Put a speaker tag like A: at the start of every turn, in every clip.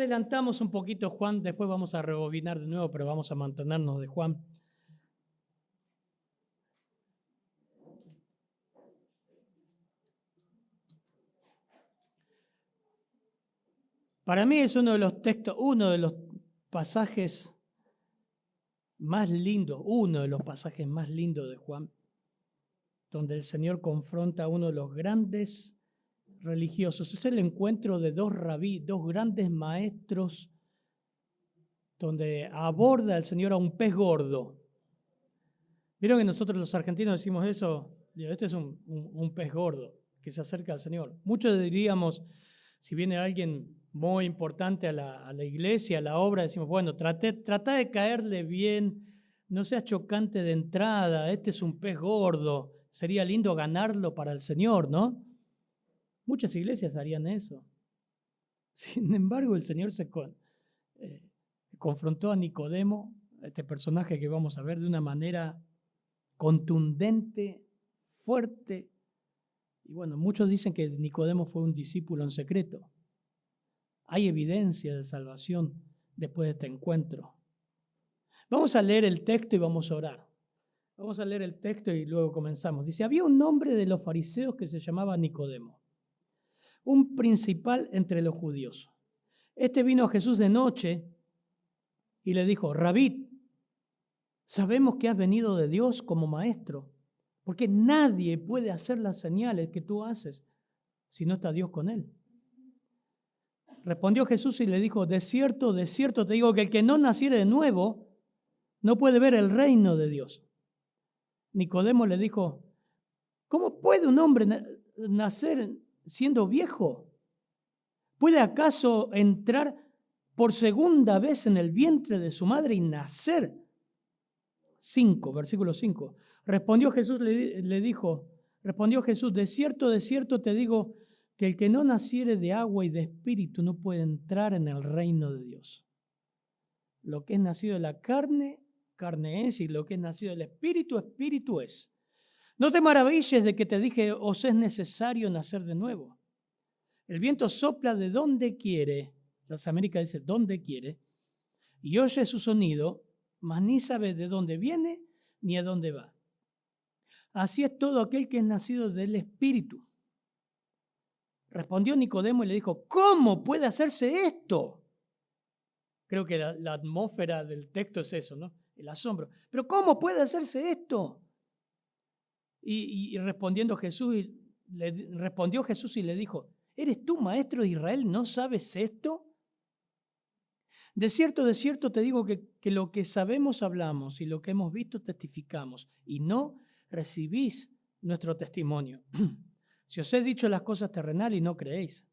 A: Adelantamos un poquito Juan, después vamos a rebobinar de nuevo, pero vamos a mantenernos de Juan. Para mí es uno de los textos, uno de los pasajes más lindos, uno de los pasajes más lindos de Juan, donde el Señor confronta a uno de los grandes religiosos. Es el encuentro de dos rabí, dos grandes maestros, donde aborda el Señor a un pez gordo. ¿Vieron que nosotros los argentinos decimos eso? Este es un pez gordo que se acerca al Señor. Muchos diríamos, si viene alguien muy importante a la iglesia, a la obra, decimos, bueno, trata de caerle bien, no seas chocante de entrada, este es un pez gordo, sería lindo ganarlo para el Señor, ¿no? Muchas iglesias harían eso. Sin embargo, el Señor confrontó a Nicodemo, este personaje que vamos a ver, de una manera contundente, fuerte. Y bueno, muchos dicen que Nicodemo fue un discípulo en secreto. Hay evidencia de salvación después de este encuentro. Vamos a leer el texto y vamos a orar. Vamos a leer el texto y luego comenzamos. Dice, había un hombre de los fariseos que se llamaba Nicodemo, un principal entre los judíos. Este vino a Jesús de noche y le dijo, Rabí, sabemos que has venido de Dios como maestro, porque nadie puede hacer las señales que tú haces si no está Dios con él. Respondió Jesús y le dijo, de cierto te digo que el que no naciere de nuevo no puede ver el reino de Dios. Nicodemo le dijo, ¿cómo puede un hombre nacer siendo viejo? ¿Puede acaso entrar por segunda vez en el vientre de su madre y nacer? 5, versículo 5. Respondió Jesús, de cierto te digo que el que no naciere de agua y de espíritu no puede entrar en el reino de Dios. Lo que es nacido de la carne, carne es, y lo que es nacido del espíritu, espíritu es. No te maravilles de que te dije, os es necesario nacer de nuevo. El viento sopla de donde quiere, las Américas dice donde quiere, y oye su sonido, mas ni sabe de dónde viene ni a dónde va. Así es todo aquel que es nacido del espíritu. Respondió Nicodemo y le dijo, ¿cómo puede hacerse esto? Creo que la atmósfera del texto es eso, ¿no? El asombro. ¿Pero cómo puede hacerse esto? Y respondió Jesús y le dijo, ¿eres tú maestro de Israel? ¿No sabes esto? De cierto te digo que lo que sabemos hablamos y lo que hemos visto testificamos y no recibís nuestro testimonio. Si os he dicho las cosas terrenales y no creéis,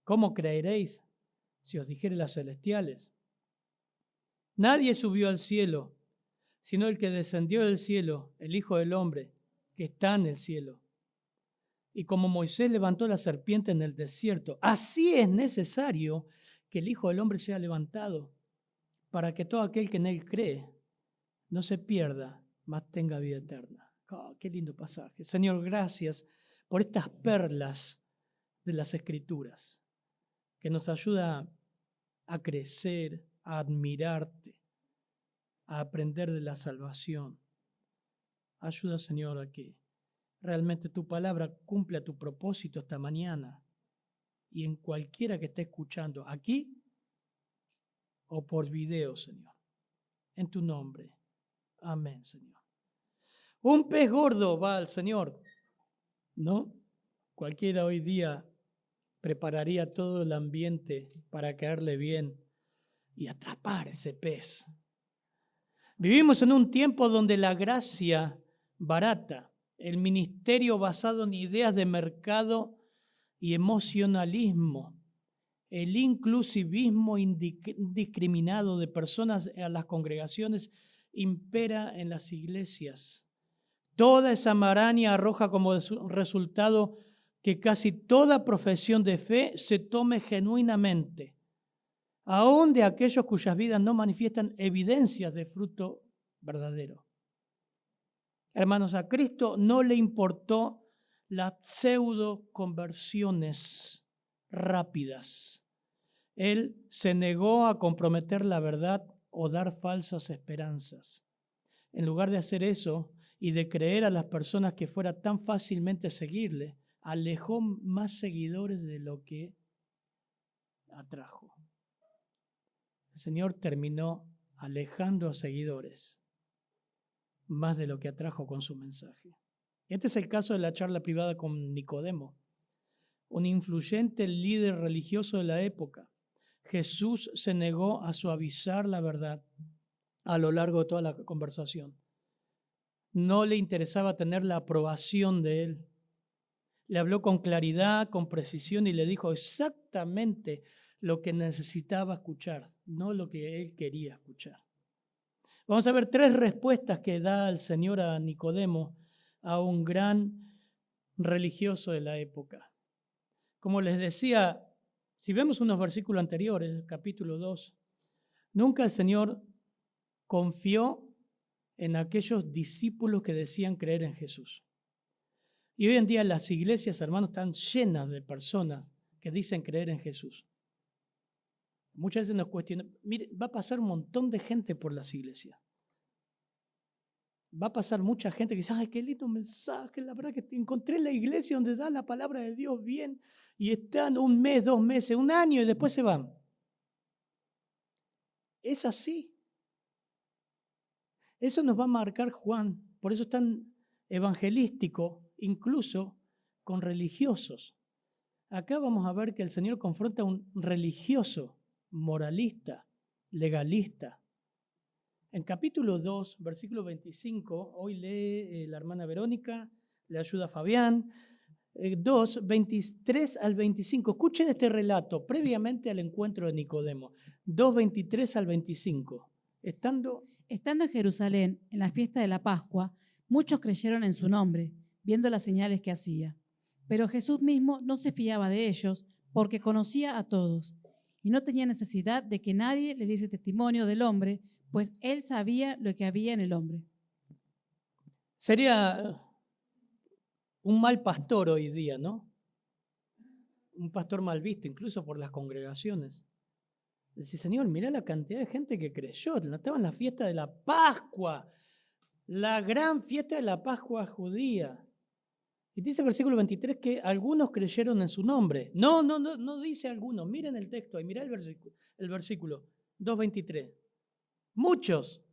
A: ¿cómo creeréis si os dijere las celestiales? Nadie subió al cielo, sino el que descendió del cielo, el Hijo del Hombre, que está en el cielo. Y como Moisés levantó la serpiente en el desierto, así es necesario que el Hijo del Hombre sea levantado, para que todo aquel que en él cree no se pierda, mas tenga vida eterna. Oh, qué lindo pasaje. Señor, gracias por estas perlas de las Escrituras, que nos ayuda a crecer, a admirarte, a aprender de la salvación. Ayuda, Señor, a que realmente tu palabra cumpla tu propósito esta mañana y en cualquiera que esté escuchando, aquí o por video, Señor. En tu nombre. Amén, Señor. Un pez gordo va al Señor, ¿no? Cualquiera hoy día prepararía todo el ambiente para caerle bien y atrapar ese pez. Vivimos en un tiempo donde la gracia barata, el ministerio basado en ideas de mercado y emocionalismo, el inclusivismo indiscriminado de personas a las congregaciones impera en las iglesias. Toda esa maraña arroja como resultado que casi toda profesión de fe se tome genuinamente, aun de aquellos cuyas vidas no manifiestan evidencias de fruto verdadero. Hermanos, a Cristo no le importó las pseudo conversiones rápidas. Él se negó a comprometer la verdad o dar falsas esperanzas. En lugar de hacer eso y de creer a las personas que fuera tan fácilmente seguirle, alejó más seguidores de lo que atrajo. El Señor terminó alejando a seguidores más de lo que atrajo con su mensaje. Este es el caso de la charla privada con Nicodemo, un influyente líder religioso de la época. Jesús se negó a suavizar la verdad a lo largo de toda la conversación. No le interesaba tener la aprobación de él. Le habló con claridad, con precisión y le dijo exactamente lo que necesitaba escuchar, no lo que él quería escuchar. Vamos a ver 3 respuestas que da el Señor a Nicodemo, a un gran religioso de la época. Como les decía, si vemos unos versículos anteriores, capítulo 2, nunca el Señor confió en aquellos discípulos que decían creer en Jesús. Y hoy en día las iglesias, hermanos, están llenas de personas que dicen creer en Jesús. Muchas veces nos cuestionan, mire, va a pasar un montón de gente por las iglesias. Va a pasar mucha gente que dice, ay, qué lindo mensaje, la verdad que encontré la iglesia donde da la palabra de Dios bien y están 1 mes, 2 meses, 1 año y después se van. Es así. Eso nos va a marcar Juan, por eso es tan evangelístico, incluso con religiosos. Acá vamos a ver que el Señor confronta a un religioso, moralista, legalista. En capítulo 2, versículo 25, hoy lee la hermana Verónica, le ayuda Fabián, 2, 23 al 25. Escuchen este relato previamente al encuentro de Nicodemo. 2, 23 al 25. Estando
B: en Jerusalén, en la fiesta de la Pascua, muchos creyeron en su nombre, viendo las señales que hacía. Pero Jesús mismo no se fiaba de ellos, porque conocía a todos, y no tenía necesidad de que nadie le diese testimonio del hombre, pues él sabía lo que había en el hombre.
A: Sería un mal pastor hoy día, ¿no? Un pastor mal visto, incluso por las congregaciones. Decía, Señor, mirá la cantidad de gente que creyó. No estaba en la fiesta de la Pascua, la gran fiesta de la Pascua judía. Y dice el versículo 23 que algunos creyeron en su nombre. No dice algunos. Miren el texto ahí, mirá el versículo 2:23. Muchos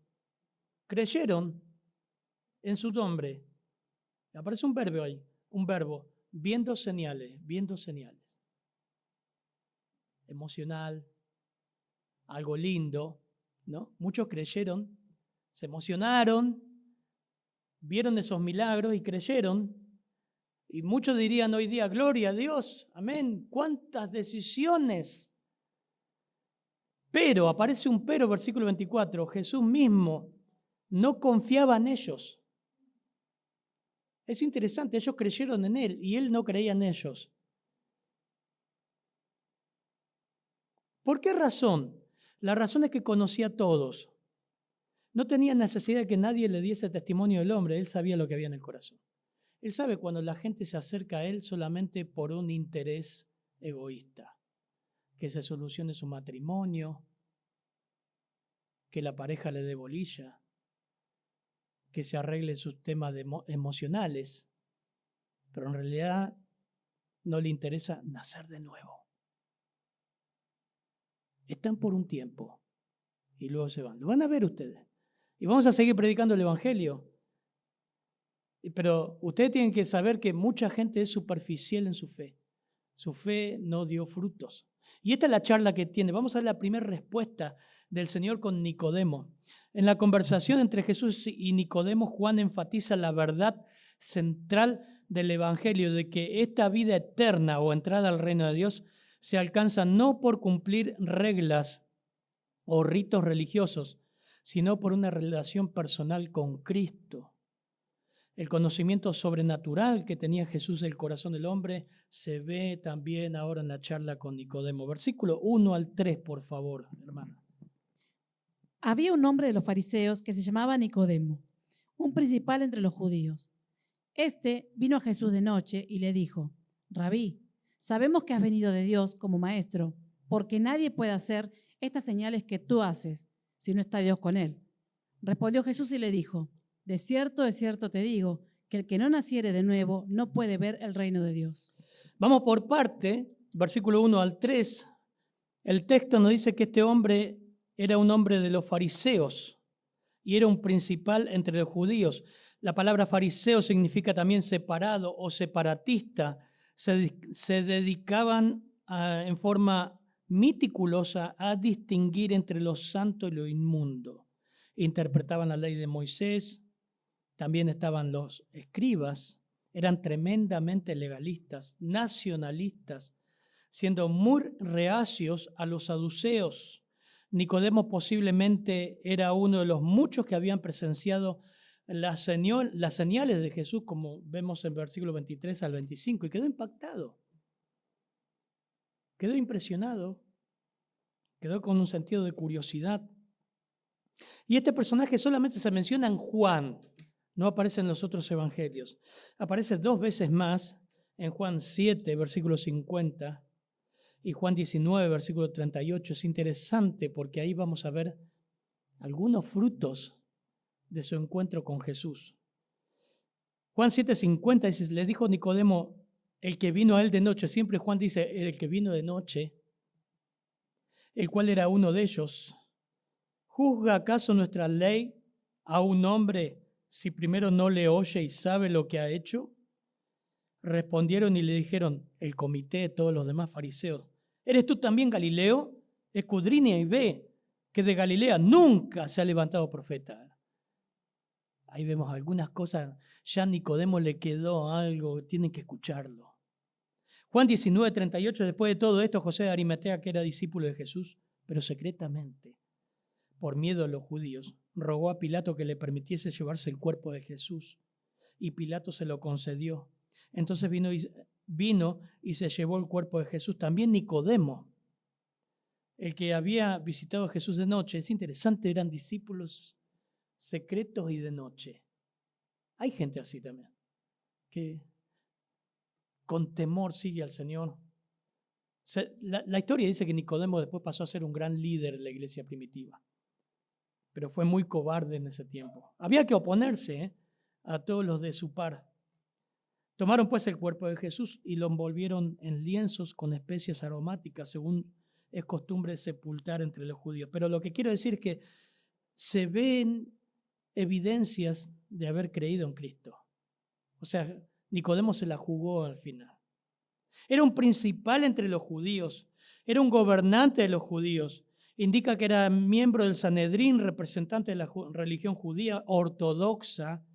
A: creyeron en su nombre. Aparece un verbo ahí, un verbo, viendo señales. Emocional, algo lindo, ¿no? Muchos creyeron, se emocionaron, vieron esos milagros y creyeron. Y muchos dirían hoy día, gloria a Dios, amén, cuántas decisiones. Pero, aparece un pero, versículo 24, Jesús mismo no confiaba en ellos. Es interesante, ellos creyeron en Él y Él no creía en ellos. ¿Por qué razón? La razón es que conocía a todos. No tenía necesidad de que nadie le diese testimonio del hombre, Él sabía lo que había en el corazón. Él sabe cuando la gente se acerca a Él solamente por un interés egoísta. Que se solucione su matrimonio, que la pareja le dé bolilla, que se arregle sus temas emocionales, pero en realidad no le interesa nacer de nuevo. Están por un tiempo y luego se van. Lo van a ver ustedes. Y vamos a seguir predicando el Evangelio. Pero ustedes tienen que saber que mucha gente es superficial en su fe. Su fe no dio frutos. Y esta es la charla que tiene. Vamos a ver la primera respuesta del Señor con Nicodemo. En la conversación entre Jesús y Nicodemo, Juan enfatiza la verdad central del Evangelio, de que esta vida eterna o entrada al reino de Dios se alcanza no por cumplir reglas o ritos religiosos, sino por una relación personal con Cristo. El conocimiento sobrenatural que tenía Jesús del corazón del hombre se ve también ahora en la charla con Nicodemo. Versículo 1 al 3, por favor, hermana.
B: Había un hombre de los fariseos que se llamaba Nicodemo, un principal entre los judíos. Este vino a Jesús de noche y le dijo, Rabí, sabemos que has venido de Dios como maestro, porque nadie puede hacer estas señales que tú haces si no está Dios con él. Respondió Jesús y le dijo, de cierto te digo, que el que no naciere de nuevo no puede ver el reino de Dios.
A: Vamos por parte, versículo 1 al 3. El texto nos dice que este hombre era un hombre de los fariseos y era un principal entre los judíos. La palabra fariseo significa también separado o separatista. Se dedicaban en forma meticulosa a distinguir entre lo santo y lo inmundo. Interpretaban la ley de Moisés, también estaban los escribas, eran tremendamente legalistas, nacionalistas, siendo muy reacios a los saduceos. Nicodemo posiblemente era uno de los muchos que habían presenciado las señales de Jesús, como vemos en versículo 23 al 25, y quedó impactado, quedó impresionado, quedó con un sentido de curiosidad. Y este personaje solamente se menciona en Juan, no aparece en los otros evangelios. Aparece 2 veces más, en Juan 7, versículo 50, y Juan 19, versículo 38. Es interesante porque ahí vamos a ver algunos frutos de su encuentro con Jesús. Juan 7, 50 dice, le dijo Nicodemo, el que vino a él de noche. Siempre Juan dice, el que vino de noche, el cual era uno de ellos. ¿Juzga acaso nuestra ley a un hombre si primero no le oye y sabe lo que ha hecho? Respondieron y le dijeron, el comité de todos los demás fariseos, ¿eres tú también Galileo? Escudriña y ve que de Galilea nunca se ha levantado profeta. Ahí vemos algunas cosas, ya a Nicodemo le quedó algo, tienen que escucharlo. Juan 19, 38, después de todo esto, José de Arimatea, que era discípulo de Jesús, pero secretamente, por miedo a los judíos, rogó a Pilato que le permitiese llevarse el cuerpo de Jesús, y Pilato se lo concedió. Entonces vino y se llevó el cuerpo de Jesús. También Nicodemo, el que había visitado a Jesús de noche. Es interesante, eran discípulos secretos y de noche. Hay gente así también, que con temor sigue al Señor. La historia dice que Nicodemo después pasó a ser un gran líder de la iglesia primitiva, pero fue muy cobarde en ese tiempo. Había que oponerse a todos los de su par. Tomaron pues el cuerpo de Jesús y lo envolvieron en lienzos con especias aromáticas, según es costumbre de sepultar entre los judíos. Pero lo que quiero decir es que se ven evidencias de haber creído en Cristo. O sea, Nicodemo se la jugó al final. Era un principal entre los judíos, era un gobernante de los judíos. Indica que era miembro del Sanedrín, representante de la religión judía ortodoxa,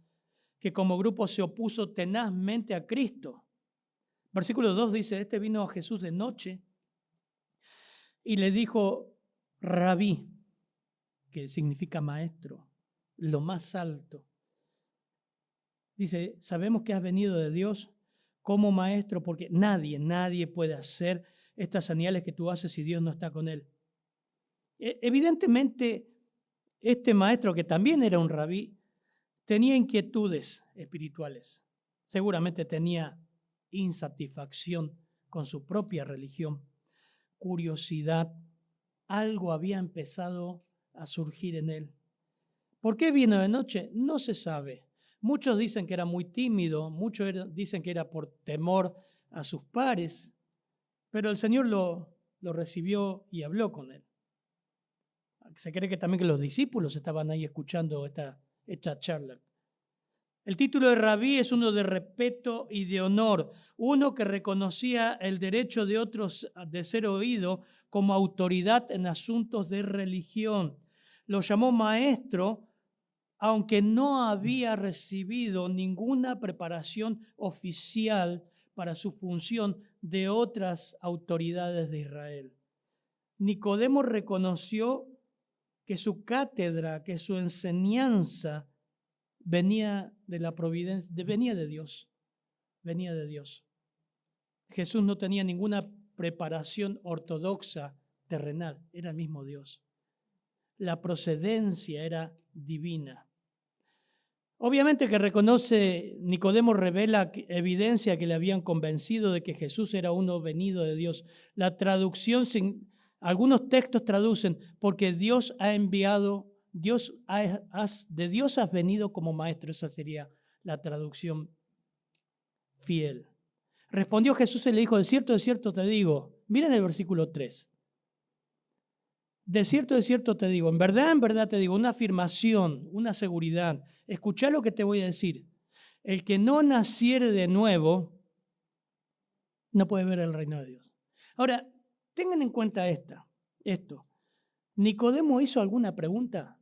A: que como grupo se opuso tenazmente a Cristo. Versículo 2 dice, este vino a Jesús de noche y le dijo, Rabí, que significa maestro, lo más alto. Dice, sabemos que has venido de Dios como maestro, porque nadie puede hacer estas señales que tú haces si Dios no está con él. Evidentemente, este maestro, que también era un rabí, tenía inquietudes espirituales. Seguramente tenía insatisfacción con su propia religión, curiosidad. Algo había empezado a surgir en él. ¿Por qué vino de noche? No se sabe. Muchos dicen que era muy tímido, muchos dicen que era por temor a sus pares, pero el Señor lo recibió y habló con él. Se cree que también que los discípulos estaban ahí escuchando esta charla. El título de rabí es uno de respeto y de honor, uno que reconocía el derecho de otros de ser oído como autoridad en asuntos de religión. Lo llamó maestro, aunque no había recibido ninguna preparación oficial para su función de otras autoridades de Israel. Nicodemo reconoció que su cátedra, que su enseñanza venía de la providencia, venía de Dios. Jesús no tenía ninguna preparación ortodoxa terrenal, era el mismo Dios. La procedencia era divina. Obviamente que reconoce, Nicodemo revela evidencia que le habían convencido de que Jesús era uno venido de Dios. La traducción Algunos textos traducen, porque Dios ha enviado, de Dios has venido como maestro. Esa sería la traducción fiel. Respondió Jesús y le dijo, de cierto te digo. Miren el versículo 3. De cierto te digo, en verdad te digo, una afirmación, una seguridad. Escuchá lo que te voy a decir. El que no naciere de nuevo no puede ver el reino de Dios. Ahora, tengan en cuenta esto. ¿Nicodemo hizo alguna pregunta?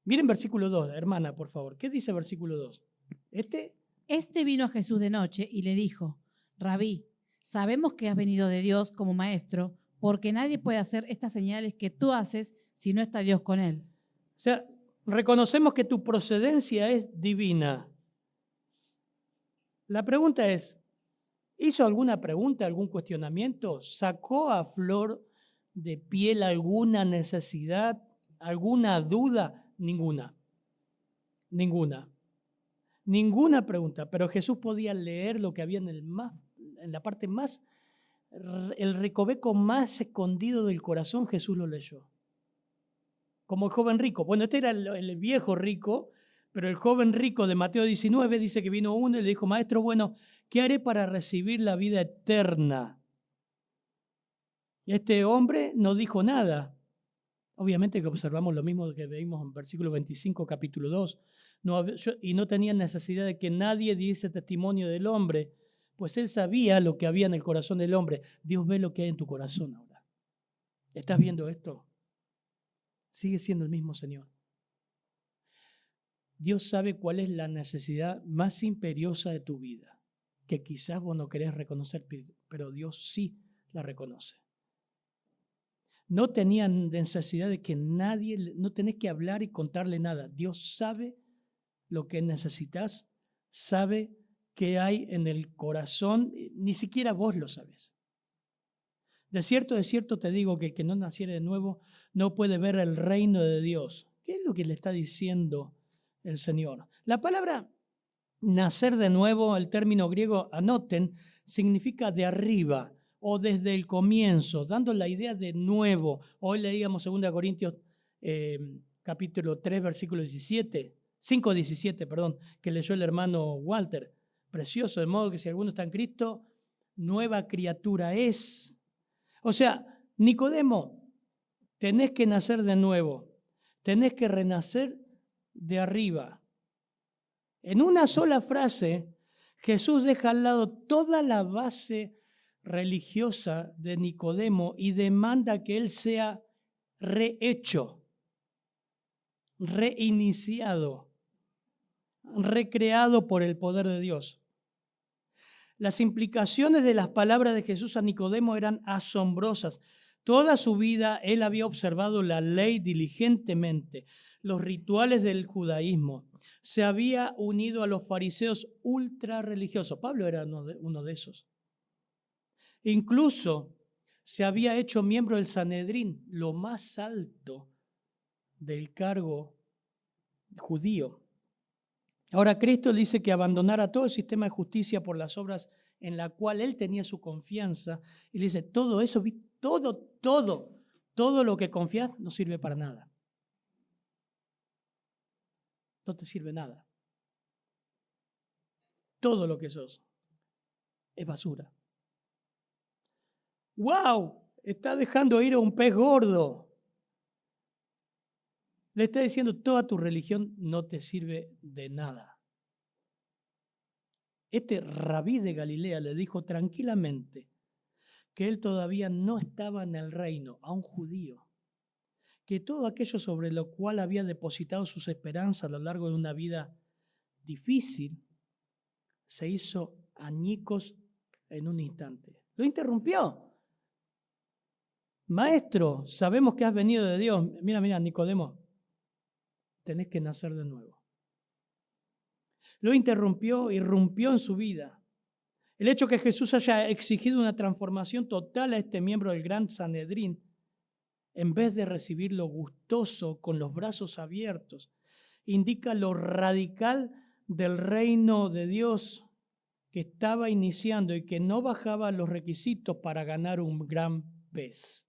A: Miren versículo 2, hermana, por favor. ¿Qué dice versículo 2?
B: Este vino a Jesús de noche y le dijo, Rabí, sabemos que has venido de Dios como maestro, porque nadie puede hacer estas señales que tú haces si no está Dios con él.
A: O sea, reconocemos que tu procedencia es divina. La pregunta es, ¿hizo alguna pregunta, algún cuestionamiento? ¿Sacó a flor de piel alguna necesidad, alguna duda? Ninguna pregunta. Pero Jesús podía leer lo que había en la parte más, el recoveco más escondido del corazón. Jesús lo leyó. Como el joven rico. Bueno, este era el viejo rico, pero el joven rico de Mateo 19 dice que vino uno y le dijo, maestro, bueno, ¿qué haré para recibir la vida eterna? Este hombre no dijo nada. Obviamente que observamos lo mismo que vimos en versículo 25, capítulo 2. Y no tenía necesidad de que nadie diese testimonio del hombre, pues él sabía lo que había en el corazón del hombre. Dios ve lo que hay en tu corazón ahora. ¿Estás viendo esto? Sigue siendo el mismo Señor. Dios sabe cuál es la necesidad más imperiosa de tu vida, que quizás vos no querés reconocer, pero Dios sí la reconoce. No tenían necesidad de que nadie, no tenés que hablar y contarle nada. Dios sabe lo que necesitas, sabe qué hay en el corazón, ni siquiera vos lo sabes. De cierto te digo que el que no naciere de nuevo no puede ver el reino de Dios. ¿Qué es lo que le está diciendo el Señor? La palabra nacer de nuevo, el término griego anoten, significa de arriba o desde el comienzo, dando la idea de nuevo. Hoy leíamos 2 Corintios capítulo 3, versículo 5:17, que leyó el hermano Walter. Precioso, de modo que si alguno está en Cristo, nueva criatura es. O sea, Nicodemo, tenés que nacer de nuevo, tenés que renacer de arriba. En una sola frase, Jesús deja al lado toda la base religiosa de Nicodemo y demanda que él sea rehecho, reiniciado, recreado por el poder de Dios. Las implicaciones de las palabras de Jesús a Nicodemo eran asombrosas. Toda su vida él había observado la ley diligentemente, los rituales del judaísmo. Se había unido a los fariseos ultra religiosos. Pablo era uno de esos. Incluso se había hecho miembro del Sanedrín, lo más alto del cargo judío. Ahora Cristo dice que abandonara todo el sistema de justicia por las obras en la cual él tenía su confianza. Y le dice, todo eso, todo lo que confías no sirve para nada. No te sirve nada. Todo lo que sos es basura. ¡Wow! Está dejando ir a un pez gordo. Le está diciendo, toda tu religión no te sirve de nada. Este rabí de Galilea le dijo tranquilamente que él todavía no estaba en el reino, a un judío, que todo aquello sobre lo cual había depositado sus esperanzas a lo largo de una vida difícil se hizo añicos en un instante. Lo interrumpió. Maestro, sabemos que has venido de Dios. Mira, Nicodemo, tenés que nacer de nuevo. Lo interrumpió, irrumpió en su vida. El hecho que Jesús haya exigido una transformación total a este miembro del gran Sanedrín, en vez de recibirlo gustoso, con los brazos abiertos, indica lo radical del reino de Dios que estaba iniciando y que no bajaba los requisitos para ganar un gran pez.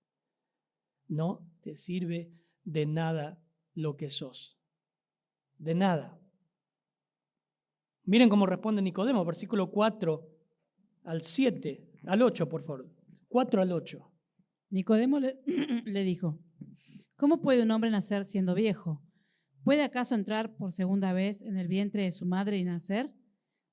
A: No te sirve de nada lo que sos. De nada. Miren cómo responde Nicodemo, versículo 4 al 7, al 8, por favor. 4 al 8.
B: Nicodemo le dijo, ¿cómo puede un hombre nacer siendo viejo? ¿Puede acaso entrar por segunda vez en el vientre de su madre y nacer?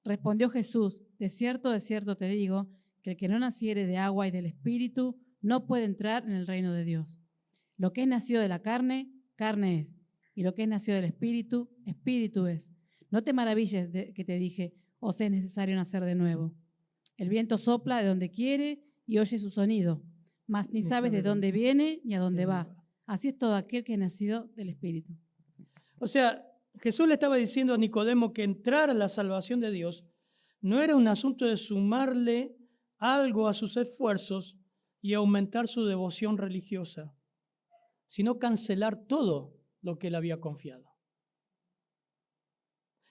B: Respondió Jesús, de cierto te digo, que el que no naciere de agua y del Espíritu no puede entrar en el reino de Dios. Lo que es nacido de la carne, carne es, y lo que es nacido del Espíritu, Espíritu es. No te maravilles de que te dije, os es necesario nacer de nuevo. El viento sopla de donde quiere y oye su sonido, mas ni sabes de dónde viene ni a dónde va. Así es todo aquel que es nacido del Espíritu.
A: O sea, Jesús le estaba diciendo a Nicodemo que entrar a la salvación de Dios no era un asunto de sumarle algo a sus esfuerzos y aumentar su devoción religiosa, sino cancelar todo lo que él había confiado.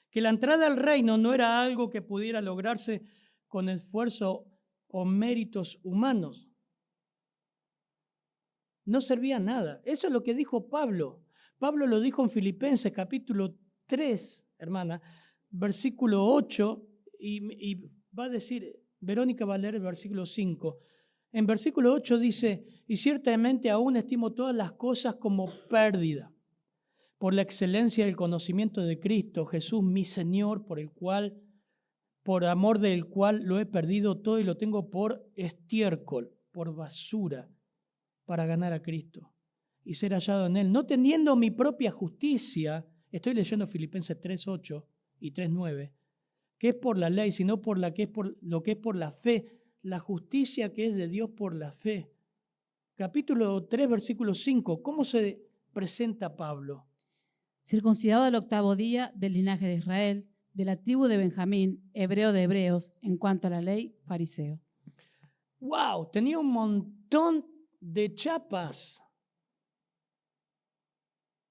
A: Que la entrada al reino no era algo que pudiera lograrse con esfuerzo o méritos humanos. No servía a nada. Eso es lo que dijo Pablo. Pablo lo dijo en Filipenses capítulo 3, hermana, versículo 8, y va a decir, Verónica va a leer el versículo 5. En versículo 8 dice, y ciertamente aún estimo todas las cosas como pérdida, por la excelencia del conocimiento de Cristo, Jesús mi Señor, por amor del cual lo he perdido todo y lo tengo por estiércol, por basura, para ganar a Cristo y ser hallado en Él, no teniendo mi propia justicia, estoy leyendo Filipenses 3:8 y 3:9, que es por la ley, sino por la que es por lo que es por la fe, la justicia que es de Dios por la fe. Capítulo 3, versículo 5, ¿cómo se presenta Pablo?
B: Circuncidado al 8º día del linaje de Israel, de la tribu de Benjamín, hebreo de hebreos, en cuanto a la ley, fariseo.
A: ¡Wow! Tenía un montón de chapas.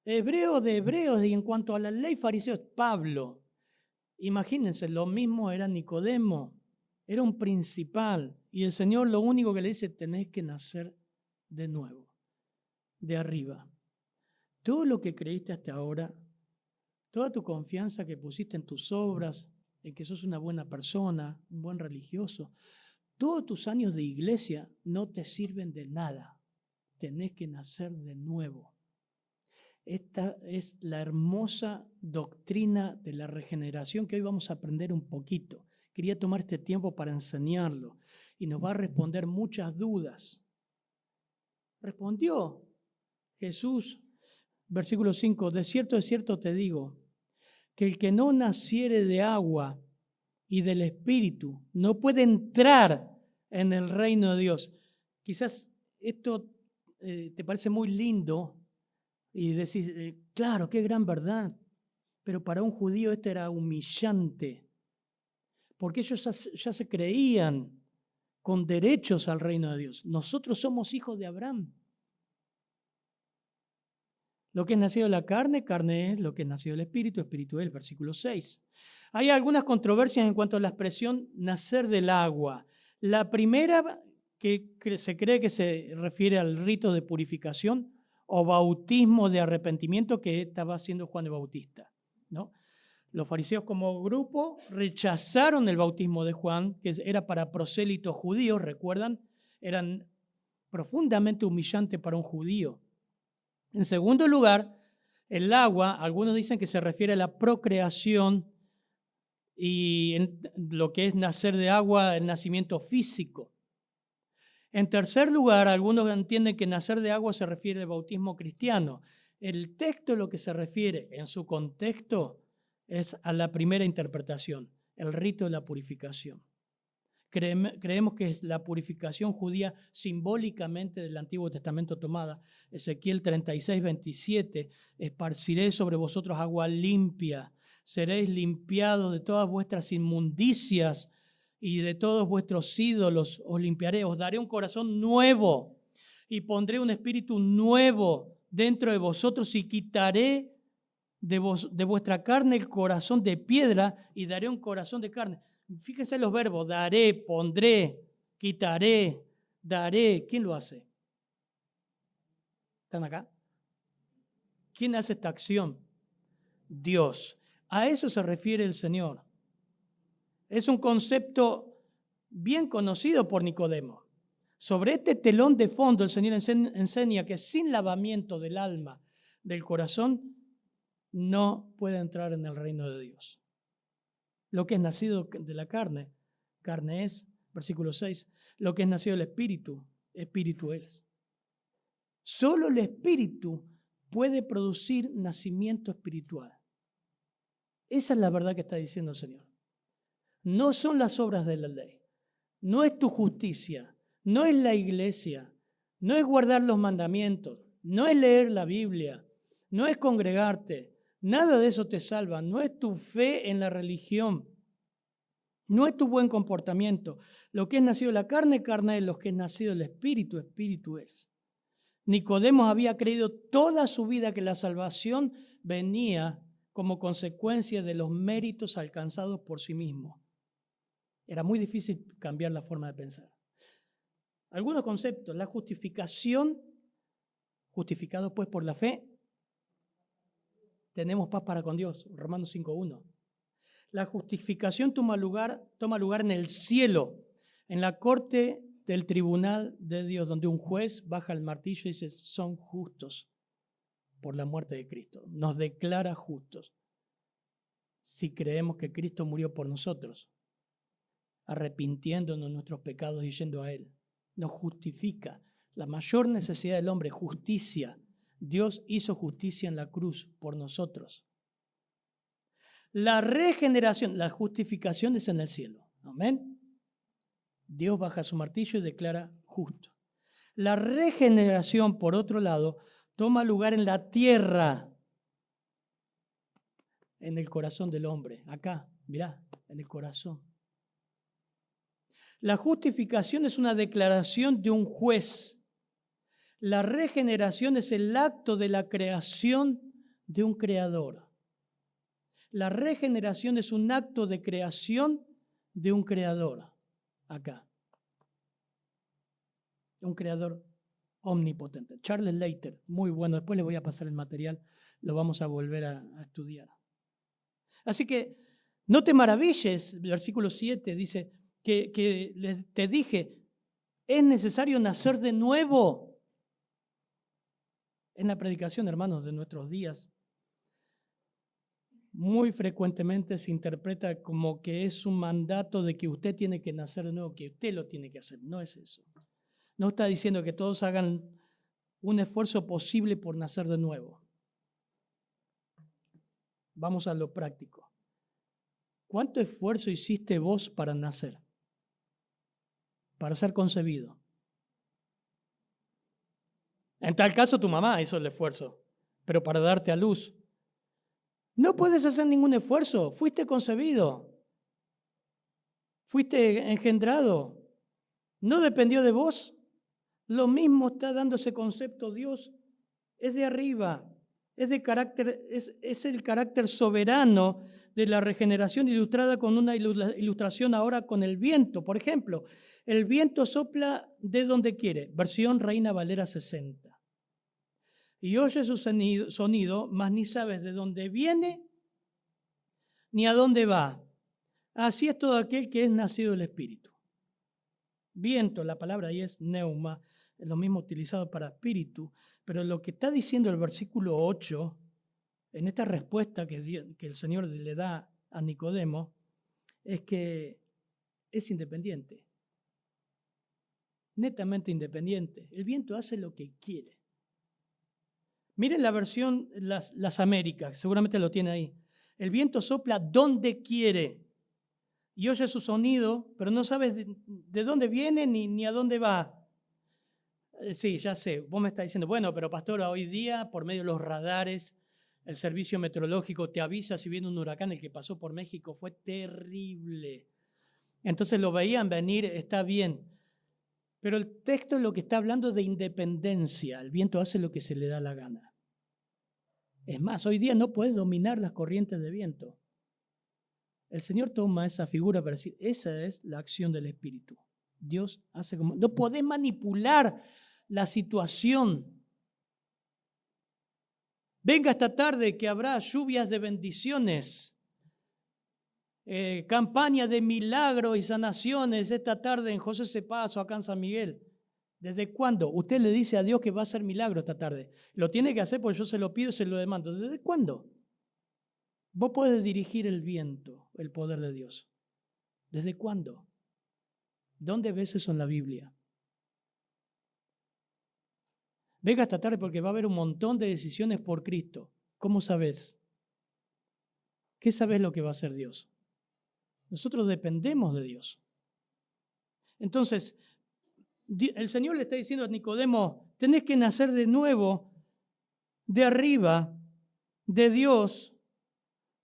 A: Hebreo de hebreos, y en cuanto a la ley, fariseo, Pablo. Imagínense, lo mismo era Nicodemo, era un principal, y el Señor lo único que le dice, tenés que nacer de nuevo, de arriba. Todo lo que creíste hasta ahora, toda tu confianza que pusiste en tus obras, en que sos una buena persona, un buen religioso, todos tus años de iglesia no te sirven de nada. Tenés que nacer de nuevo. Esta es la hermosa doctrina de la regeneración que hoy vamos a aprender un poquito. Quería tomar este tiempo para enseñarlo y nos va a responder muchas dudas. Respondió Jesús, versículo 5, de cierto te digo, que el que no naciere de agua y del Espíritu no puede entrar en el reino de Dios. Quizás esto te parece muy lindo y decís, claro, qué gran verdad, pero para un judío esto era humillante, porque ellos ya se creían con derechos al reino de Dios. Nosotros somos hijos de Abraham. Lo que es nacido de la carne, carne es; lo que es nacido del Espíritu, Espíritu es. El versículo 6. Hay algunas controversias en cuanto a la expresión nacer del agua. La primera, que se cree que se refiere al rito de purificación o bautismo de arrepentimiento que estaba haciendo Juan el Bautista, ¿no? Los fariseos como grupo rechazaron el bautismo de Juan, que era para prosélitos judíos, ¿recuerdan? Eran profundamente humillantes para un judío. En segundo lugar, el agua, algunos dicen que se refiere a la procreación y en lo que es nacer de agua, el nacimiento físico. En tercer lugar, algunos entienden que nacer de agua se refiere al bautismo cristiano. El texto lo que se refiere en su contexto es a la primera interpretación, el rito de la purificación. Creemos que es la purificación judía simbólicamente del Antiguo Testamento tomada. Ezequiel 36:27, esparciré sobre vosotros agua limpia, seréis limpiados de todas vuestras inmundicias y de todos vuestros ídolos os limpiaré, os daré un corazón nuevo y pondré un espíritu nuevo dentro de vosotros y quitaré de vuestra carne el corazón de piedra y daré un corazón de carne. Fíjense los verbos, daré, pondré, quitaré, daré. ¿Quién lo hace? ¿Están acá? ¿Quién hace esta acción? Dios. A eso se refiere el Señor. Es un concepto bien conocido por Nicodemo. Sobre este telón de fondo el Señor enseña que sin lavamiento del alma, del corazón, no puede entrar en el reino de Dios. Lo que es nacido de la carne, carne es, versículo 6, lo que es nacido del Espíritu, Espíritu es. Solo el Espíritu puede producir nacimiento espiritual. Esa es la verdad que está diciendo el Señor. No son las obras de la ley, no es tu justicia, no es la iglesia, no es guardar los mandamientos, no es leer la Biblia, no es congregarte, nada de eso te salva, no es tu fe en la religión, no es tu buen comportamiento. Lo que es nacido de la carne, carne es, lo que es nacido del Espíritu, Espíritu es. Nicodemo había creído toda su vida que la salvación venía como consecuencia de los méritos alcanzados por sí mismo. Era muy difícil cambiar la forma de pensar. Algunos conceptos. La justificación, justificado pues por la fe, tenemos paz para con Dios, Romanos 5:1. La justificación toma lugar en el cielo, en la corte del tribunal de Dios, donde un juez baja el martillo y dice, son justos por la muerte de Cristo. Nos declara justos si creemos que Cristo murió por nosotros, arrepintiéndonos de nuestros pecados y yendo a Él. Nos justifica. La mayor necesidad del hombre, justicia. Dios hizo justicia en la cruz por nosotros. La regeneración, la justificación es en el cielo. Amén. Dios baja su martillo y declara justo. La regeneración, por otro lado, toma lugar en la tierra, en el corazón del hombre. Acá, mirá, en el corazón. La justificación es una declaración de un juez. La regeneración es el acto de la creación de un creador. La regeneración es un acto de creación de un creador. Acá. Un creador omnipotente. Charles Leiter, muy bueno. Después les voy a pasar el material. Lo vamos a volver a estudiar. Así que no te maravilles, el versículo 7 dice que te dije, es necesario nacer de nuevo. En la predicación, hermanos, de nuestros días, muy frecuentemente se interpreta como que es un mandato de que usted tiene que nacer de nuevo, que usted lo tiene que hacer. No es eso. No está diciendo que todos hagan un esfuerzo posible por nacer de nuevo. Vamos a lo práctico. ¿Cuánto esfuerzo hiciste vos para nacer? Para ser concebido. En tal caso tu mamá hizo el esfuerzo, pero para darte a luz. No puedes hacer ningún esfuerzo, fuiste concebido, fuiste engendrado, no dependió de vos. Lo mismo está dando ese concepto Dios, es de arriba, es el carácter soberano de la regeneración ilustrada con una ilustración ahora con el viento. Por ejemplo, el viento sopla de donde quiere, versión Reina Valera 60. Y oyes su sonido, mas ni sabes de dónde viene ni a dónde va. Así es todo aquel que es nacido del Espíritu. Viento, la palabra ahí es neuma, es lo mismo utilizado para espíritu, pero lo que está diciendo el versículo 8, en esta respuesta que el Señor le da a Nicodemo, es que es independiente, netamente independiente. El viento hace lo que quiere. Miren la versión Las Américas, seguramente lo tiene ahí. El viento sopla donde quiere y oye su sonido, pero no sabes de dónde viene ni a dónde va. Sí, ya sé, vos me estás diciendo, bueno, pero pastor, hoy día por medio de los radares, el servicio meteorológico te avisa si viene un huracán. El que pasó por México fue terrible. Entonces lo veían venir, está bien. Pero el texto es lo que está hablando de independencia. El viento hace lo que se le da la gana. Es más, hoy día no puedes dominar las corrientes de viento. El Señor toma esa figura para decir, esa es la acción del Espíritu. Dios hace como... No podés manipular la situación. Venga esta tarde que habrá lluvias de bendiciones, campaña de milagros y sanaciones esta tarde en José Cepaso, acá en San Miguel. ¿Desde cuándo? Usted le dice a Dios que va a hacer milagro esta tarde. Lo tiene que hacer porque yo se lo pido y se lo demando. ¿Desde cuándo? Vos podés dirigir el viento, el poder de Dios. ¿Desde cuándo? ¿Dónde ves eso en la Biblia? Venga esta tarde porque va a haber un montón de decisiones por Cristo. ¿Cómo sabes? ¿Qué sabes lo que va a hacer Dios? Nosotros dependemos de Dios. Entonces, el Señor le está diciendo a Nicodemo, tenés que nacer de nuevo, de arriba, de Dios,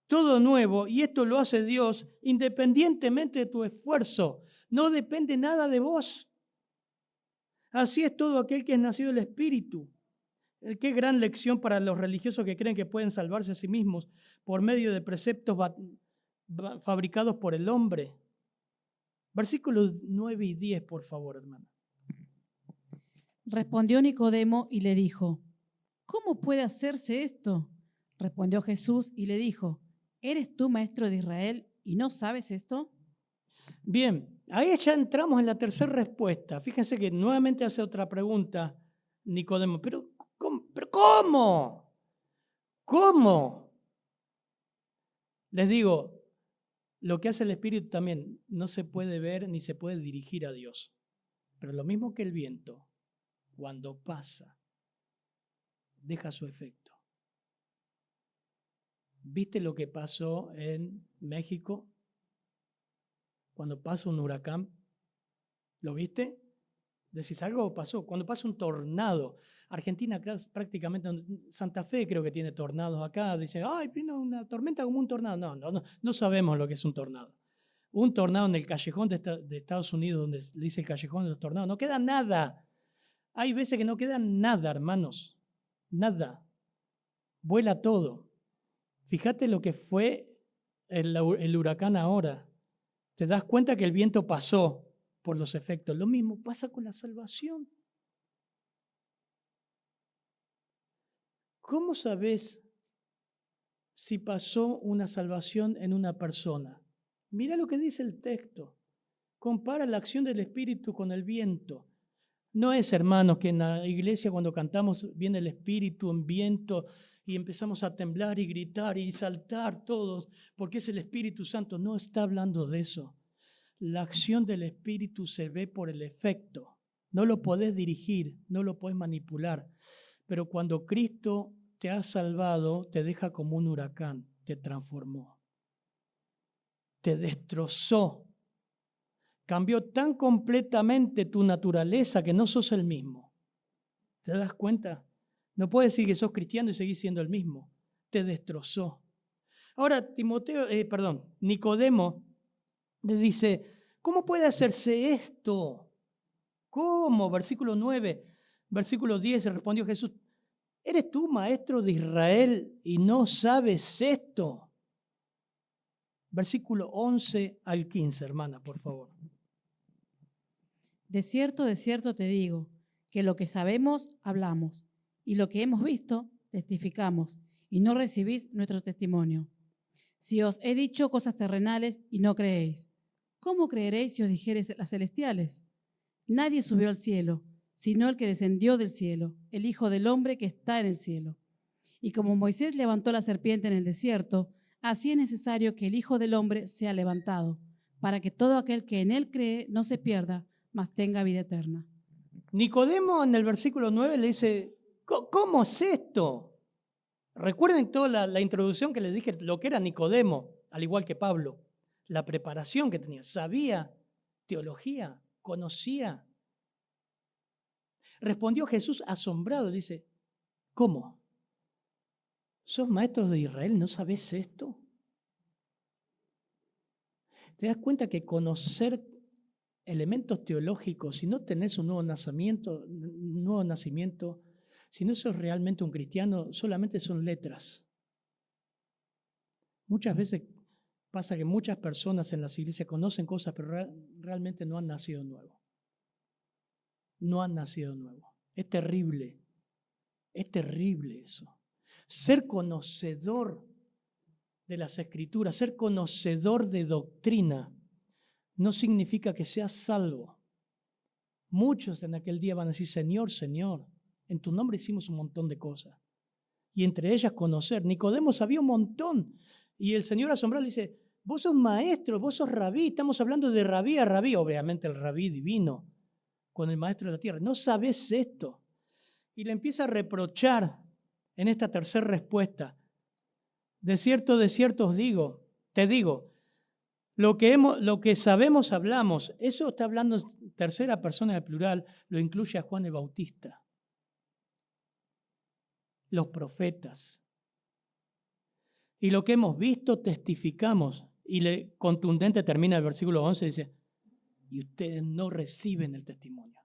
A: todo nuevo, y esto lo hace Dios independientemente de tu esfuerzo. No depende nada de vos. Así es todo aquel que es nacido del Espíritu. Qué gran lección para los religiosos que creen que pueden salvarse a sí mismos por medio de preceptos fabricados por el hombre. Versículos 9 y 10, por favor, hermano.
B: Respondió Nicodemo y le dijo, ¿cómo puede hacerse esto? Respondió Jesús y le dijo, ¿eres tú maestro de Israel y no sabes esto?
A: Bien, ahí ya entramos en la tercera respuesta. Fíjense que nuevamente hace otra pregunta Nicodemo. ¿Pero cómo? ¿Cómo? Les digo, lo que hace el Espíritu también no se puede ver ni se puede dirigir a Dios. Pero lo mismo que el viento, cuando pasa, deja su efecto. ¿Viste lo que pasó en México? Cuando pasa un huracán, ¿lo viste? Decís, algo pasó. Cuando pasa un tornado, Argentina prácticamente, Santa Fe creo que tiene tornados acá, dicen, ay, vino una tormenta como un tornado. No sabemos lo que es un tornado. Un tornado en el callejón de Estados Unidos, donde le dice el callejón de los tornados, no queda nada. Hay veces que no queda nada, hermanos, nada. Vuela todo. Fíjate lo que fue el huracán ahora. Te das cuenta que el viento pasó por los efectos. Lo mismo pasa con la salvación. ¿Cómo sabes si pasó una salvación en una persona? Mira lo que dice el texto. Compara la acción del Espíritu con el viento. No es, hermanos, que en la iglesia cuando cantamos viene el Espíritu en viento y empezamos a temblar y gritar y saltar todos porque es el Espíritu Santo. No está hablando de eso. La acción del Espíritu se ve por el efecto. No lo podés dirigir, no lo podés manipular. Pero cuando Cristo te ha salvado, te deja como un huracán, te transformó, te destrozó. Cambió tan completamente tu naturaleza que no sos el mismo. ¿Te das cuenta? No puedes decir que sos cristiano y seguís siendo el mismo. Te destrozó. Ahora, Nicodemo le dice, ¿cómo puede hacerse esto? ¿Cómo? Versículo 9, versículo 10, respondió Jesús, ¿eres tú maestro de Israel y no sabes esto? Versículo 11 al 15, hermana, por favor.
B: De cierto te digo, que lo que sabemos, hablamos, y lo que hemos visto, testificamos, y no recibís nuestro testimonio. Si os he dicho cosas terrenales y no creéis, ¿cómo creeréis si os dijereis las celestiales? Nadie subió al cielo, sino el que descendió del cielo, el Hijo del Hombre que está en el cielo. Y como Moisés levantó la serpiente en el desierto, así es necesario que el Hijo del Hombre sea levantado, para que todo aquel que en él cree no se pierda, mas tenga vida eterna.
A: Nicodemo en el versículo 9 le dice, ¿cómo es esto? Recuerden toda la introducción que les dije, lo que era Nicodemo, al igual que Pablo, la preparación que tenía, sabía teología, conocía. Respondió Jesús asombrado, dice, ¿cómo? ¿Sos maestros de Israel? ¿No sabés esto? ¿Te das cuenta que conocer elementos teológicos, si no tenés un nuevo nacimiento, si no sos realmente un cristiano, solamente son letras? Muchas veces pasa que muchas personas en las iglesias conocen cosas, pero realmente no han nacido nuevo. No han nacido nuevo. Es terrible eso. Ser conocedor de las Escrituras, ser conocedor de doctrina, no significa que seas salvo. Muchos en aquel día van a decir, Señor, Señor, en tu nombre hicimos un montón de cosas. Y entre ellas conocer. Nicodemo sabía un montón. Y el Señor asombrado le dice, vos sos maestro, vos sos rabí. Estamos hablando de rabí a rabí, obviamente el rabí divino, con el maestro de la tierra. No sabés esto. Y le empieza a reprochar en esta tercera respuesta. De cierto os digo, te digo, lo que sabemos hablamos. Eso está hablando en tercera persona de plural, lo incluye a Juan el Bautista. Los profetas. Y lo que hemos visto testificamos. Y contundente termina el versículo 11, dice, y ustedes no reciben el testimonio.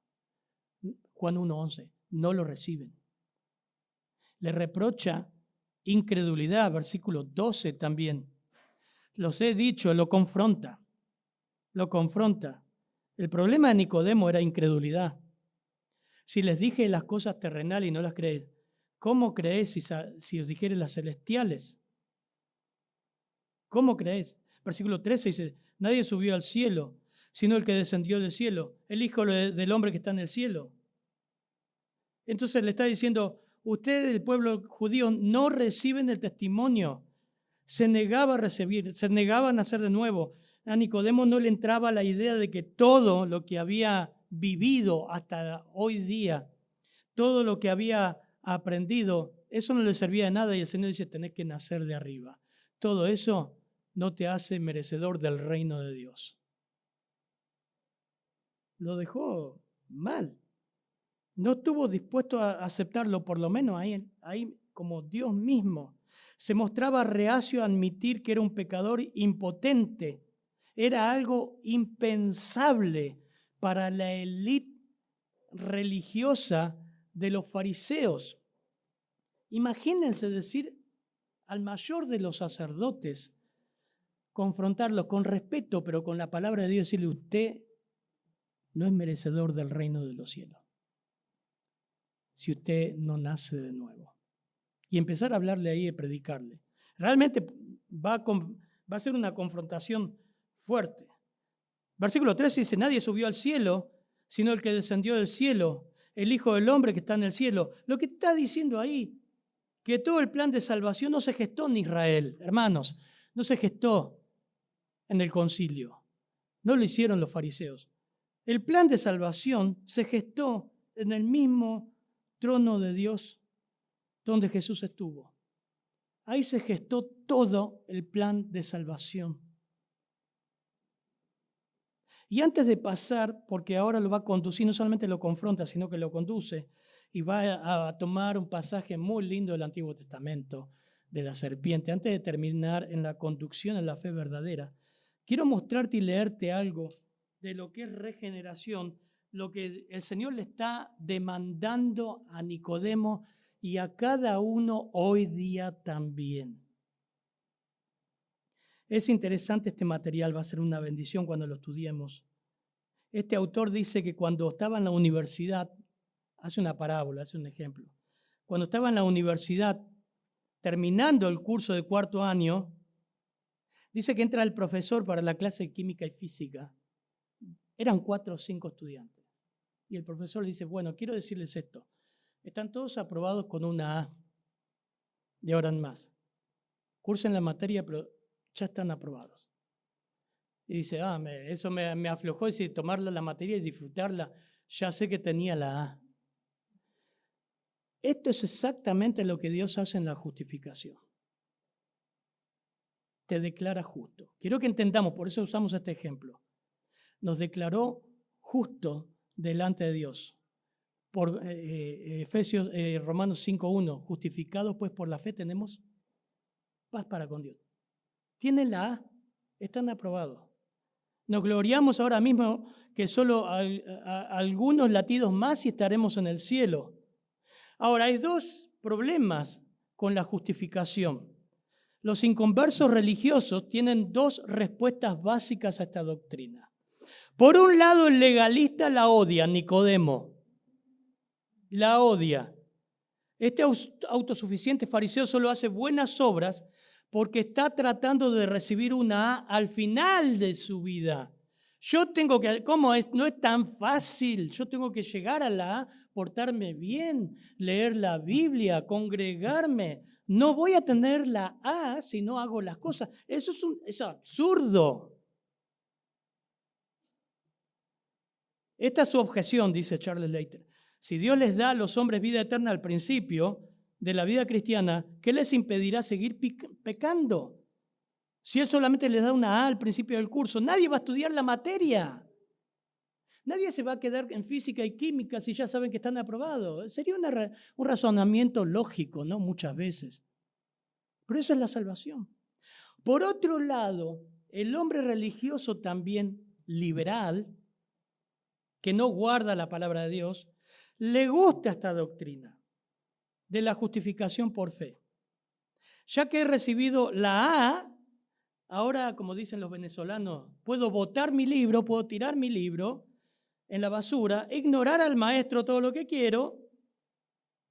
A: Juan 1:11, no lo reciben. Le reprocha incredulidad, versículo 12 también. Los he dicho, lo confronta. Lo confronta. El problema de Nicodemo era incredulidad. Si les dije las cosas terrenales y no las creéis, ¿cómo creéis si os dijere las celestiales? ¿Cómo creéis? Versículo 13 dice, nadie subió al cielo, sino el que descendió del cielo, el Hijo del Hombre que está en el cielo. Entonces le está diciendo, ustedes, el pueblo judío, no reciben el testimonio. Se negaba a recibir, se negaba a nacer de nuevo. A Nicodemo no le entraba la idea de que todo lo que había vivido hasta hoy día, todo lo que había aprendido, eso no le servía de nada y el Señor dice, tenés que nacer de arriba. Todo eso no te hace merecedor del reino de Dios. Lo dejó mal. No estuvo dispuesto a aceptarlo, por lo menos ahí como Dios mismo. Se mostraba reacio a admitir que era un pecador impotente. Era algo impensable para la élite religiosa de los fariseos. Imagínense decir al mayor de los sacerdotes, confrontarlos con respeto, pero con la palabra de Dios, decirle, usted no es merecedor del reino de los cielos si usted no nace de nuevo. Y empezar a hablarle ahí y predicarle. Realmente va a ser una confrontación fuerte. Versículo 13 dice, nadie subió al cielo, sino el que descendió del cielo, el Hijo del Hombre que está en el cielo. Lo que está diciendo ahí, que todo el plan de salvación no se gestó en Israel, hermanos, no se gestó en el concilio, no lo hicieron los fariseos. El plan de salvación se gestó en el mismo trono de Dios donde Jesús estuvo. Ahí se gestó todo el plan de salvación. Y antes de pasar, porque ahora lo va a conducir, no solamente lo confronta, sino que lo conduce, y va a tomar un pasaje muy lindo del Antiguo Testamento, de la serpiente. Antes de terminar en la conducción en la fe verdadera, quiero mostrarte y leerte algo de lo que es regeneración, lo que el Señor le está demandando a Nicodemo y a cada uno hoy día también. Es interesante este material, va a ser una bendición cuando lo estudiemos. Este autor dice que cuando estaba en la universidad, hace una parábola, hace un ejemplo. Cuando estaba en la universidad, terminando el curso de cuarto año, dice que entra el profesor para la clase de química y física. Eran 4 o 5 estudiantes. Y el profesor le dice, bueno, quiero decirles esto. Están todos aprobados con una A. De ahora en más. Cursen la materia, pero ya están aprobados. Y dice, eso me aflojó, decir, tomarla la materia y disfrutarla. Ya sé que tenía la A. Esto es exactamente lo que Dios hace en la justificación. Te declara justo. Quiero que entendamos, por eso usamos este ejemplo. Nos declaró justo delante de Dios. Por Romanos 5:1, justificados pues por la fe tenemos paz para con Dios. Tienen la A, están aprobados. Nos gloriamos ahora mismo que solo algunos latidos más y estaremos en el cielo. Ahora, hay 2 problemas con la justificación. Los inconversos religiosos tienen 2 respuestas básicas a esta doctrina. Por un lado, el legalista la odia, Nicodemo. La odia. Este autosuficiente fariseo solo hace buenas obras porque está tratando de recibir una A al final de su vida. Yo tengo que, ¿cómo es? No es tan fácil. Yo tengo que llegar a la A, portarme bien, leer la Biblia, congregarme. No voy a tener la A si no hago las cosas. Eso es absurdo. Esta es su objeción, dice Charles Leiter. Si Dios les da a los hombres vida eterna al principio de la vida cristiana, ¿qué les impedirá seguir pecando? Si Él solamente les da una A al principio del curso, nadie va a estudiar la materia. Nadie se va a quedar en física y química si ya saben que están aprobados. Sería un razonamiento lógico, ¿no? Muchas veces. Pero eso es la salvación. Por otro lado, el hombre religioso también liberal, que no guarda la palabra de Dios, le gusta esta doctrina de la justificación por fe. Ya que he recibido la A, ahora, como dicen los venezolanos, puedo botar mi libro, puedo tirar mi libro en la basura, ignorar al maestro todo lo que quiero,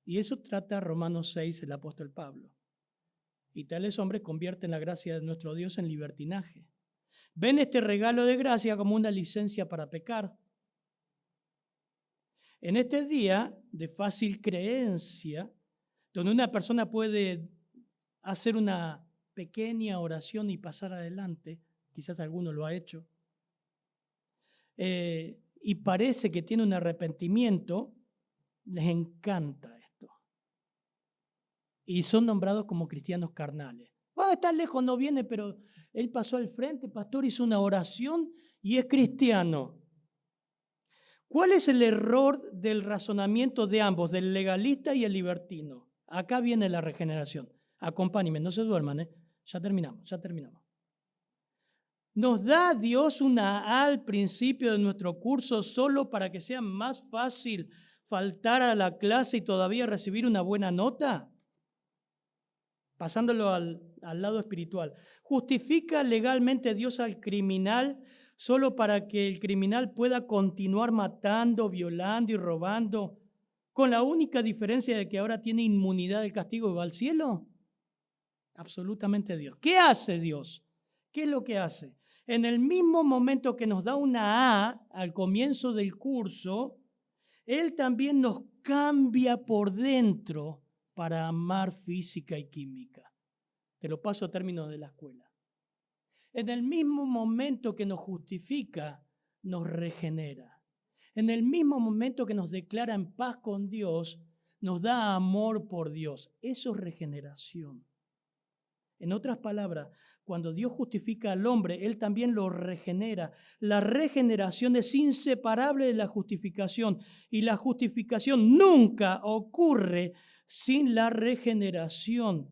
A: y eso trata Romanos 6, el apóstol Pablo. Y tales hombres convierten la gracia de nuestro Dios en libertinaje. Ven este regalo de gracia como una licencia para pecar. En este día de fácil creencia, donde una persona puede hacer una pequeña oración y pasar adelante, quizás alguno lo ha hecho, y parece que tiene un arrepentimiento, les encanta esto. Y son nombrados como cristianos carnales. Está lejos, no viene, pero él pasó al frente, pastor, hizo una oración y es cristiano. ¿Cuál es el error del razonamiento de ambos, del legalista y el libertino? Acá viene la regeneración. Acompáñenme, no se duerman, ya terminamos. ¿Nos da Dios una A al principio de nuestro curso solo para que sea más fácil faltar a la clase y todavía recibir una buena nota? Pasándolo al lado espiritual. ¿Justifica legalmente Dios al criminal solo para que el criminal pueda continuar matando, violando y robando, con la única diferencia de que ahora tiene inmunidad del castigo y va al cielo? Absolutamente Dios. ¿Qué hace Dios? ¿Qué es lo que hace? En el mismo momento que nos da una A al comienzo del curso, Él también nos cambia por dentro para amar física y química. Te lo paso a términos de la escuela. En el mismo momento que nos justifica, nos regenera. En el mismo momento que nos declara en paz con Dios, nos da amor por Dios. Eso es regeneración. En otras palabras, cuando Dios justifica al hombre, Él también lo regenera. La regeneración es inseparable de la justificación y la justificación nunca ocurre sin la regeneración.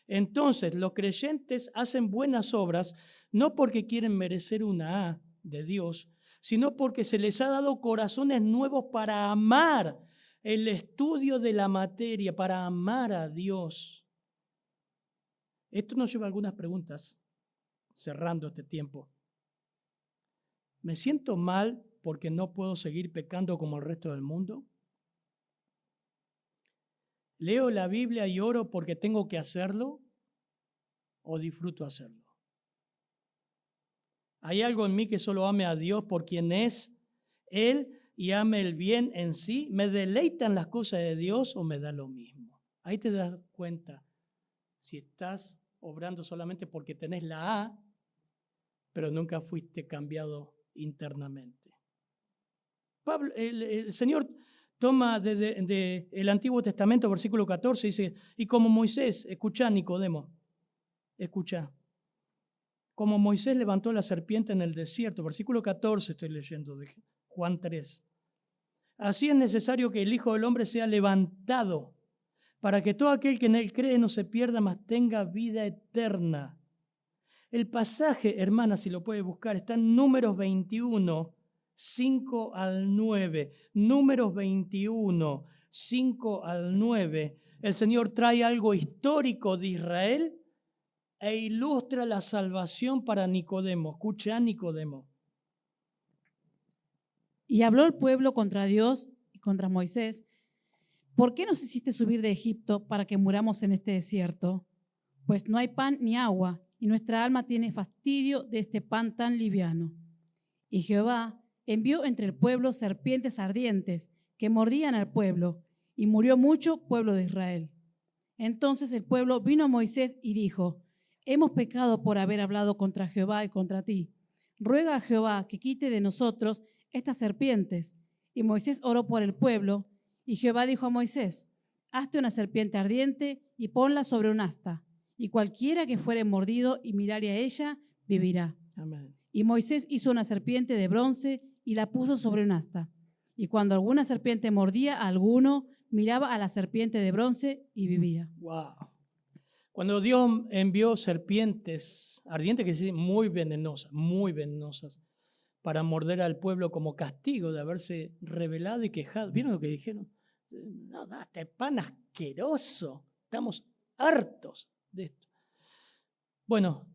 A: Entonces, los creyentes hacen buenas obras no porque quieren merecer una A de Dios, sino porque se les ha dado corazones nuevos para amar el estudio de la materia, para amar a Dios. Esto nos lleva a algunas preguntas, cerrando este tiempo. ¿Me siento mal porque no puedo seguir pecando como el resto del mundo? ¿Leo la Biblia y oro porque tengo que hacerlo o disfruto hacerlo? ¿Hay algo en mí que solo ame a Dios por quien es Él y ame el bien en sí? ¿Me deleitan las cosas de Dios o me da lo mismo? Ahí te das cuenta si estás obrando solamente porque tenés la A, pero nunca fuiste cambiado internamente. Pablo, el Señor toma de el Antiguo Testamento, versículo 14, dice, y como Moisés, escuchá Nicodemo, escuchá, como Moisés levantó la serpiente en el desierto, versículo 14 estoy leyendo de Juan 3, así es necesario que el Hijo del Hombre sea levantado, para que todo aquel que en Él cree no se pierda, mas tenga vida eterna. El pasaje, hermana, si lo puede buscar, está en Números 21, 5 al 9. Números 21, 5 al 9. El Señor trae algo histórico de Israel e ilustra la salvación para Nicodemo. Escucha a Nicodemo.
B: Y habló el pueblo contra Dios y contra Moisés, ¿por qué nos hiciste subir de Egipto para que muramos en este desierto? Pues no hay pan ni agua, y nuestra alma tiene fastidio de este pan tan liviano. Y Jehová envió entre el pueblo serpientes ardientes que mordían al pueblo, y murió mucho pueblo de Israel. Entonces el pueblo vino a Moisés y dijo: hemos pecado por haber hablado contra Jehová y contra ti. Ruega a Jehová que quite de nosotros estas serpientes. Y Moisés oró por el pueblo, y Jehová dijo a Moisés: hazte una serpiente ardiente y ponla sobre un asta, y cualquiera que fuere mordido y mirare a ella, vivirá.
A: Amén.
B: Y Moisés hizo una serpiente de bronce y la puso sobre un asta. Y cuando alguna serpiente mordía a alguno, miraba a la serpiente de bronce y vivía.
A: Wow. Cuando Dios envió serpientes ardientes, que sí, muy venenosas, para morder al pueblo como castigo de haberse rebelado y quejado. ¿Vieron lo que dijeron? No, este pan asqueroso. Estamos hartos de esto. Bueno,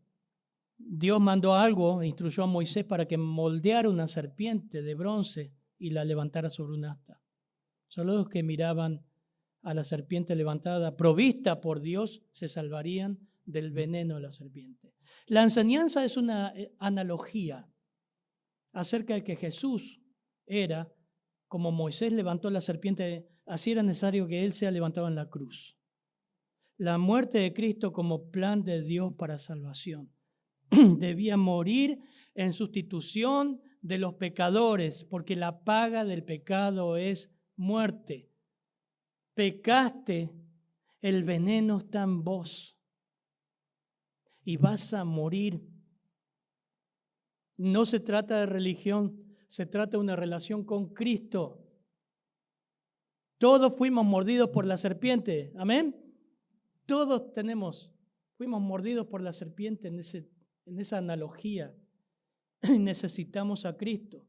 A: Dios mandó algo, instruyó a Moisés para que moldeara una serpiente de bronce y la levantara sobre un asta. Solo los que miraban a la serpiente levantada, provista por Dios, se salvarían del veneno de la serpiente. La enseñanza es una analogía acerca de que Jesús era, como Moisés levantó la serpiente, así era necesario que Él sea levantado en la cruz. La muerte de Cristo como plan de Dios para salvación. Debía morir en sustitución de los pecadores, porque la paga del pecado es muerte. Pecaste, el veneno está en vos y vas a morir. No se trata de religión, se trata de una relación con Cristo. Todos fuimos mordidos por la serpiente, amén. Todos fuimos mordidos por la serpiente en esa analogía. Necesitamos a Cristo.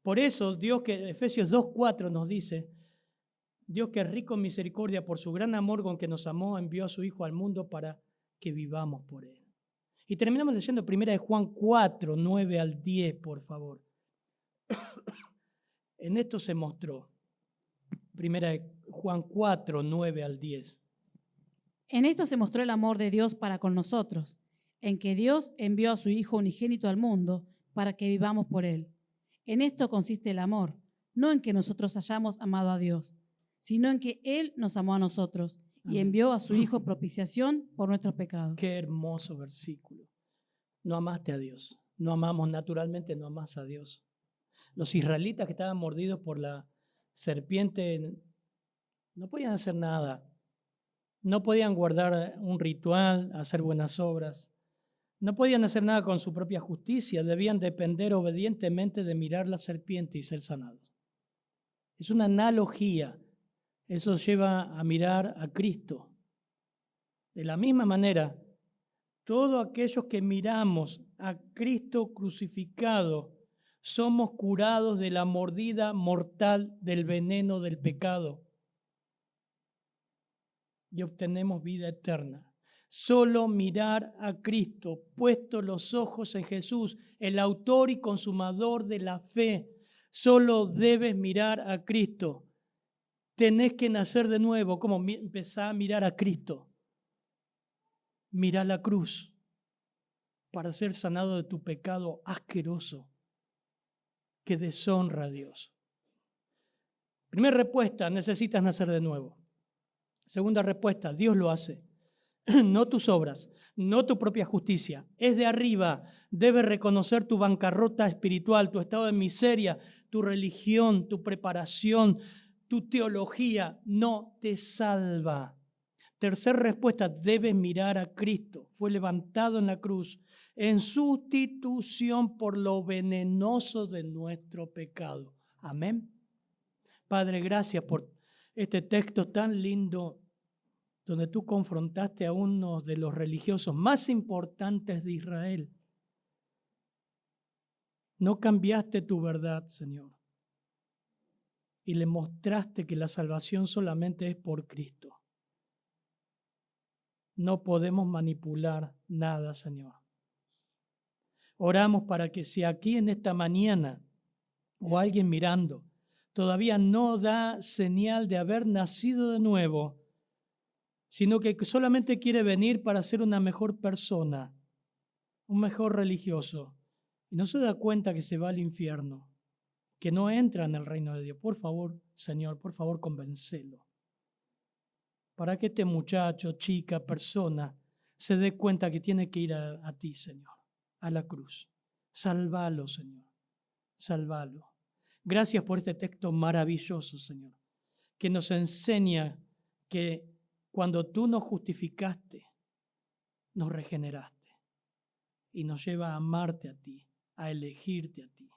A: Por eso Dios, que Efesios 2:4 nos dice: Dios, que es rico en misericordia, por su gran amor con que nos amó, envió a su Hijo al mundo para que vivamos por Él. Y terminamos leyendo 1 Juan 4, 9 al 10, por favor. En esto se mostró. 1 Juan 4, 9 al 10.
B: En esto se mostró el amor de Dios para con nosotros, en que Dios envió a su Hijo unigénito al mundo para que vivamos por Él. En esto consiste el amor, no en que nosotros hayamos amado a Dios, sino en que Él nos amó a nosotros y envió a su Hijo propiciación por nuestros pecados.
A: Qué hermoso versículo. No amaste a Dios. No amamos naturalmente, no amas a Dios. Los israelitas que estaban mordidos por la serpiente no podían hacer nada. No podían guardar un ritual, hacer buenas obras. No podían hacer nada con su propia justicia. Debían depender obedientemente de mirar la serpiente y ser sanados. Es una analogía. Eso lleva a mirar a Cristo. De la misma manera, todos aquellos que miramos a Cristo crucificado, somos curados de la mordida mortal del veneno del pecado y obtenemos vida eterna. Solo mirar a Cristo, puestos los ojos en Jesús, el autor y consumador de la fe. Solo debes mirar a Cristo. Tenés que nacer de nuevo. ¿Cómo? Empezá a mirar a Cristo. Mirá la cruz para ser sanado de tu pecado asqueroso que deshonra a Dios. Primera respuesta, necesitas nacer de nuevo. Segunda respuesta, Dios lo hace. No tus obras, no tu propia justicia. Es de arriba. Debes reconocer tu bancarrota espiritual, tu estado de miseria, tu religión, tu preparación, tu teología no te salva. Tercera respuesta, debes mirar a Cristo. Fue levantado en la cruz en sustitución por lo venenoso de nuestro pecado. Amén. Padre, gracias por este texto tan lindo donde tú confrontaste a uno de los religiosos más importantes de Israel. No cambiaste tu verdad, Señor, y le mostraste que la salvación solamente es por Cristo. No podemos manipular nada, Señor. Oramos para que si aquí en esta mañana o alguien mirando todavía no da señal de haber nacido de nuevo, sino que solamente quiere venir para ser una mejor persona, un mejor religioso, y no se da cuenta que se va al infierno, que no entra en el reino de Dios. Por favor, Señor, por favor, convéncelo. Para que este muchacho, chica, persona, se dé cuenta que tiene que ir a ti, Señor, a la cruz. Sálvalo, Señor, sálvalo. Gracias por este texto maravilloso, Señor, que nos enseña que cuando tú nos justificaste, nos regeneraste y nos lleva a amarte a ti, a elegirte a ti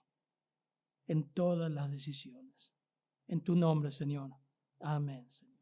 A: en todas las decisiones. En tu nombre, Señor. Amén, Señor.